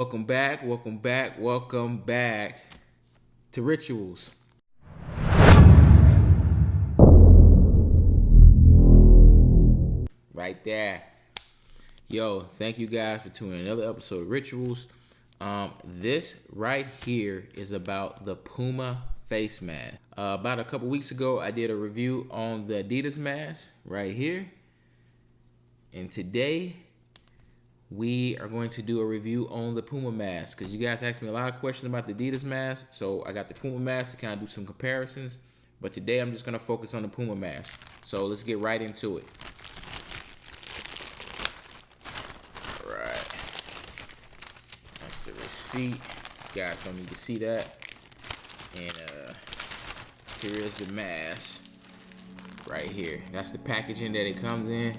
Welcome back to Rituals. Right there. Yo, thank you guys for tuning in another episode of Rituals. This right here is about the PUMA Face Mask. About a couple weeks ago, I did a review on the Adidas mask right here. And today, we are going to do a review on the PUMA mask because you guys asked me a lot of questions about the Adidas mask. So I got the PUMA mask to kind of do some comparisons. But today, I'm just going to focus on the PUMA mask. So let's get right into it. All right. That's the receipt. You guys don't need to see that. And here is the mask right here. That's the packaging that it comes in.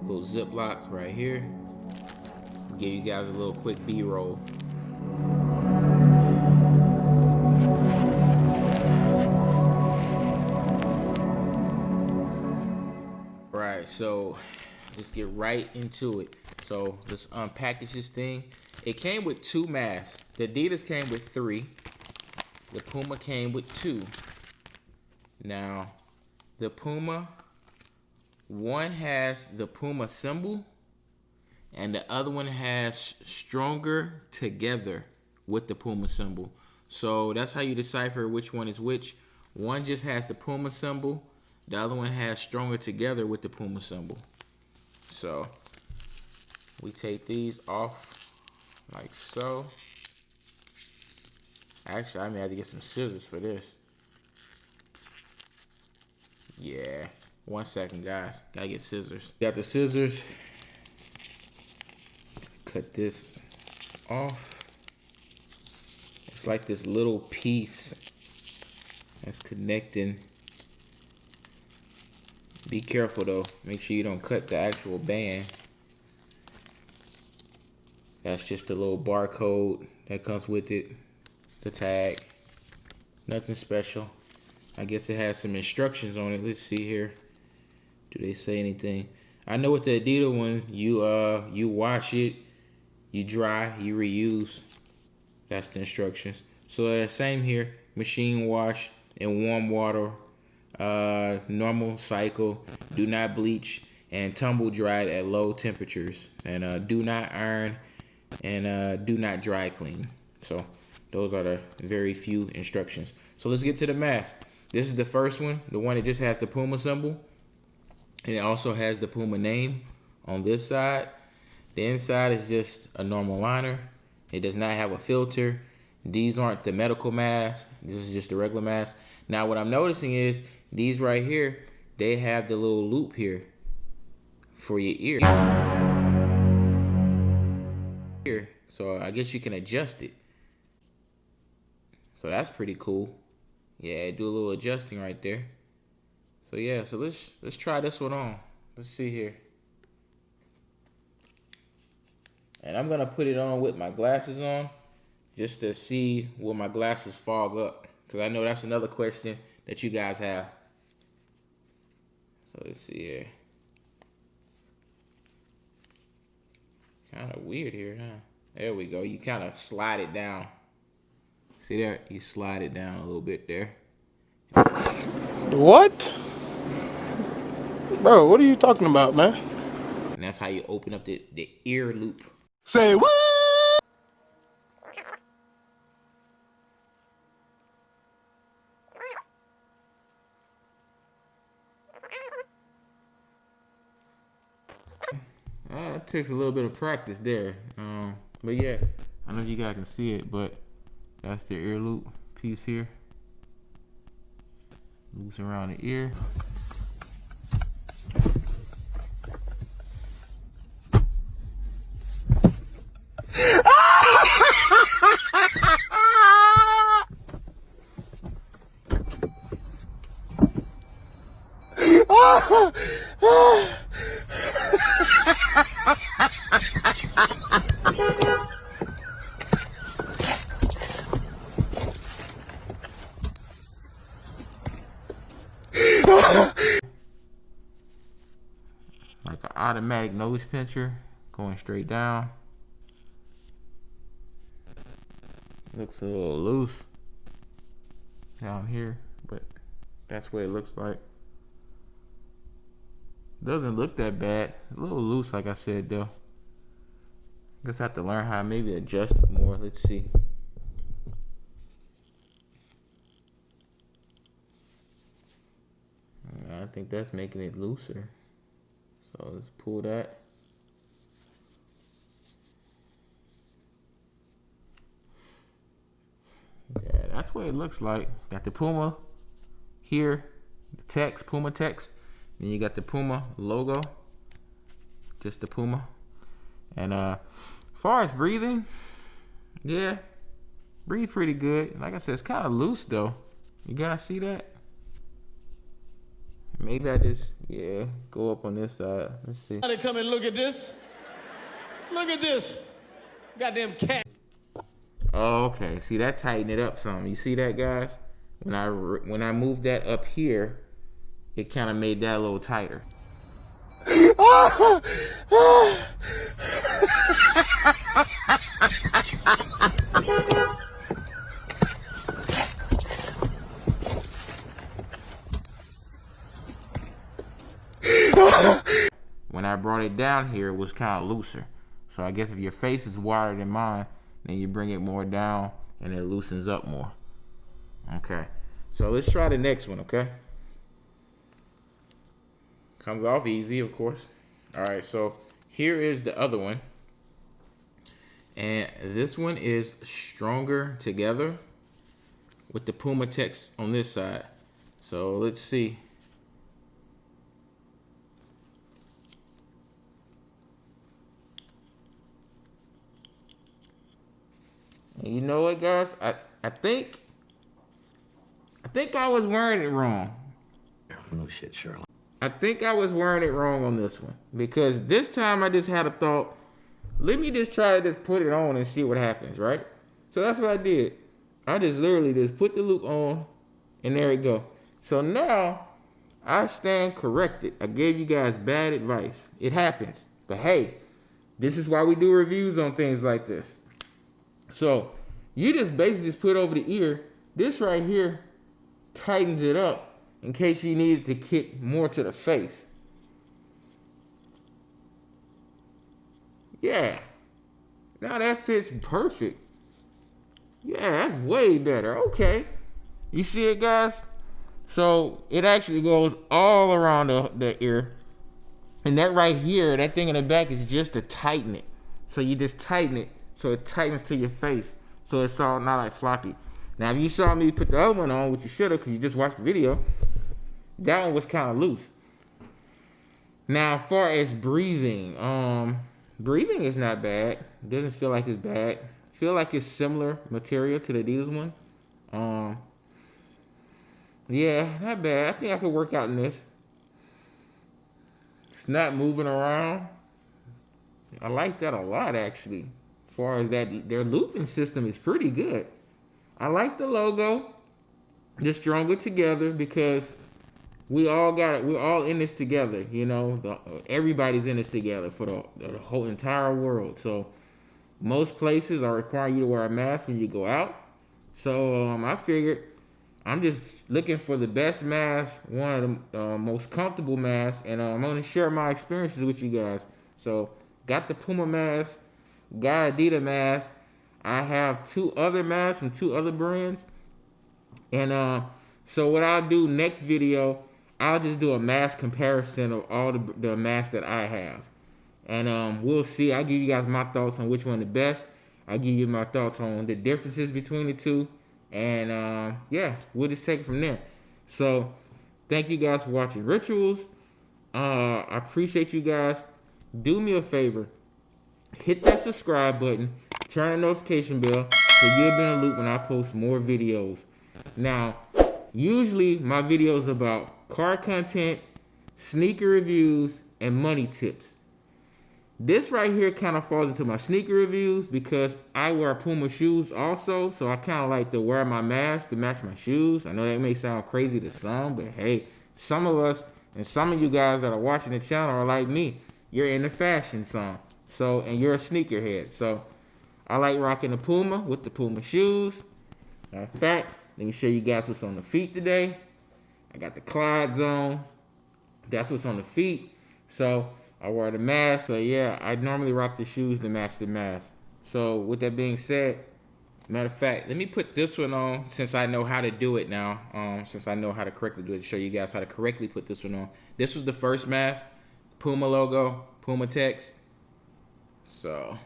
Little Ziploc right here. Give you guys a little quick B-roll. Alright, so let's get right into it. So let's unpackage this thing. It came with 2 masks. The Adidas came with 3. The PUMA came with 2. Now, the PUMA, one has the PUMA symbol, and the other one has stronger together with the PUMA symbol. So that's how you decipher which one is which. One just has the PUMA symbol. The other one has stronger together with the PUMA symbol. So we take these off like so. Actually, I may have to get some scissors for this. Yeah. 1 second, guys. Gotta get scissors. Got the scissors. Cut this off. It's like this little piece that's connecting. Be careful though. Make sure you don't cut the actual band. That's just a little barcode that comes with it. The tag. Nothing special. I guess it has some instructions on it. Let's see here. Do they say anything? I know with the Adidas one, you wash it, you dry, you reuse. That's the instructions. So same here. Machine wash in warm water. Normal cycle. Do not bleach and tumble dry at low temperatures. And do not iron and do not dry clean. So those are the very few instructions. So let's get to the mask. This is the first one, the one that just has the PUMA symbol. And it also has the PUMA name on this side. The inside is just a normal liner. It does not have a filter. These aren't the medical masks. This is just the regular mask. Now what I'm noticing is these right here, they have the little loop here for your ear. So I guess you can adjust it. So that's pretty cool. Yeah, do a little adjusting right there. So yeah, so let's try this one on. Let's see here. And I'm gonna put it on with my glasses on, just to see will my glasses fog up, because I know that's another question that you guys have. So let's see here. Kind of weird here, huh? There we go. You kind of slide it down. See there? You slide it down a little bit there. What? Bro, what are you talking about, man? And that's how you open up the ear loop. Say what? It takes a little bit of practice there. But yeah, I don't know if you guys can see it, but that's the ear loop piece here. Loops around the ear. Like an automatic nose pincher going straight down. Looks a little loose down here, but that's what it looks like. Doesn't look that bad. A little loose, like I said, though. Guess I have to learn how to maybe adjust it more. Let's see. I think that's making it looser. So let's pull that. Yeah, that's what it looks like. Got the Puma here, the text, Puma text. Then you got the Puma logo, just the Puma. And as far as breathing, yeah, breathe pretty good. Like I said, it's kind of loose though. You guys see that? Maybe I just, yeah, go up on this side. Let's see. Somebody come and look at this. Look at this. Goddamn cat. Oh, okay. See, that tightened it up some. You see that, guys? When I moved that up here, it kind of made that a little tighter. When I brought it down here, it was kind of looser. So I guess if your face is wider than mine, then you bring it more down and it loosens up more. Okay. So let's try the next one, okay? Comes off easy, of course. All right, so here is the other one. And this one is stronger together with the Puma text on this side. So let's see. And you know what, guys? I think I was wearing it wrong. No shit, Sherlock. I think I was wearing it wrong on this one. Because this time I just had a thought, let me just try to just put it on and see what happens, right? So that's what I did. I just literally just put the loop on and there it go. So now I stand corrected. I gave you guys bad advice. It happens. But hey, this is why we do reviews on things like this. So you just basically just put over the ear. This right here tightens it up in case you needed to kick more to the face. Yeah. Now that fits perfect. Yeah, that's way better. Okay. You see it, guys? So it actually goes all around the ear. And that right here, that thing in the back is just to tighten it. So you just tighten it so it tightens to your face. So it's all not like floppy. Now, if you saw me put the other one on, which you should have because you just watched the video, that one was kind of loose. Now, as far as breathing, breathing is not bad. It doesn't feel like it's bad. I feel like it's similar material to the Adidas one. Yeah, not bad. I think I could work out in this. It's not moving around. I like that a lot, actually. As far as that, their looping system is pretty good. I like the logo. They're stronger together because we all got it. We're all in this together. You know, everybody's in this together for the whole entire world. So most places are requiring you to wear a mask when you go out. So I figured I'm just looking for the best mask, one of the most comfortable masks, and I'm going to share my experiences with you guys. So got the Puma mask, got Adidas mask. I have 2 other masks from 2 other brands. And so what I'll do next video, I'll just do a mask comparison of all the masks that I have. And we'll see. I'll give you guys my thoughts on which one the best. I'll give you my thoughts on the differences between the 2. And yeah, we'll just take it from there. So thank you guys for watching Rituals. I appreciate you guys. Do me a favor. Hit that subscribe button. Turn the notification bell so you'll be in the loop when I post more videos. Now, usually my videos are about car content, sneaker reviews, and money tips. This right here kind of falls into my sneaker reviews because I wear Puma shoes also, so I kind of like to wear my mask to match my shoes. I know that may sound crazy to some, but hey, some of us and some of you guys that are watching the channel are like me. You're into fashion some, so, and you're a sneakerhead. So I like rocking the Puma with the Puma shoes. Matter of fact, let me show you guys what's on the feet today. I got the Clydes on. That's what's on the feet. So I wear the mask. So yeah, I normally rock the shoes to match the mask. So with that being said, matter of fact, let me put this one on since I know how to do it now. Since I know how to correctly do it, to show you guys how to correctly put this one on. This was the first mask. Puma logo, Puma text. So,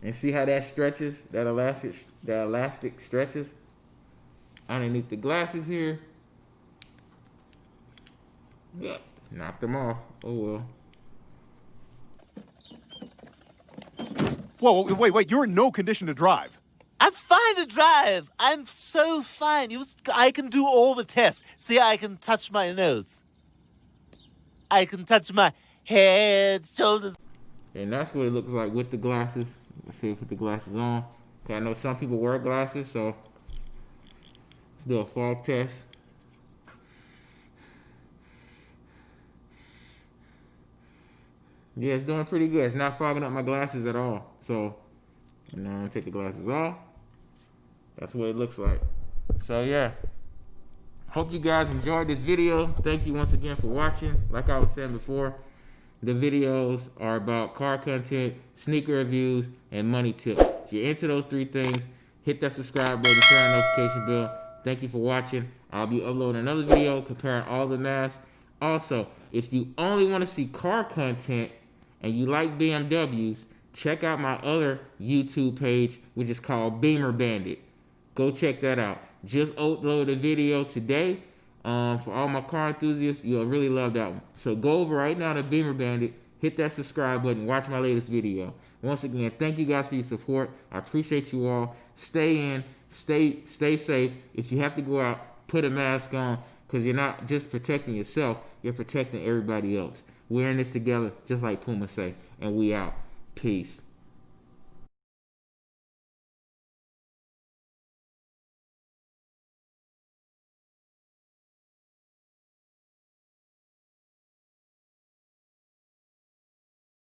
and see how that stretches, that elastic stretches underneath the glasses here. Yeah, knocked them off. Oh well. Whoa, wait, you're in no condition to drive. I'm fine to drive. I'm so fine. I can do all the tests. See, I can touch my nose. I can touch my head, shoulders. And that's what it looks like with the glasses. Let's see if I put the glasses on. Okay, I know some people wear glasses, so let's do a fog test. Yeah, it's doing pretty good. It's not fogging up my glasses at all. So, and now I'm gonna take the glasses off. That's what it looks like. So yeah. Hope you guys enjoyed this video. Thank you once again for watching. Like I was saying before, the videos are about car content, sneaker reviews, and money tips. If you're into those three things, hit that subscribe button, turn on the notification bell. Thank you for watching. I'll be uploading another video comparing all the masks. Also, if you only want to see car content and you like BMWs, check out my other YouTube page, which is called Beamer Bandit. Go check that out. Just upload a video today. For all my car enthusiasts, you'll really love that one. So go over right now to Beamer Bandit, hit that subscribe button, watch my latest video. Once again, thank you guys for your support. I appreciate you all. Stay in, stay safe. If you have to go out, put a mask on, because you're not just protecting yourself, you're protecting everybody else. We're in this together, just like Puma say. And we out. Peace.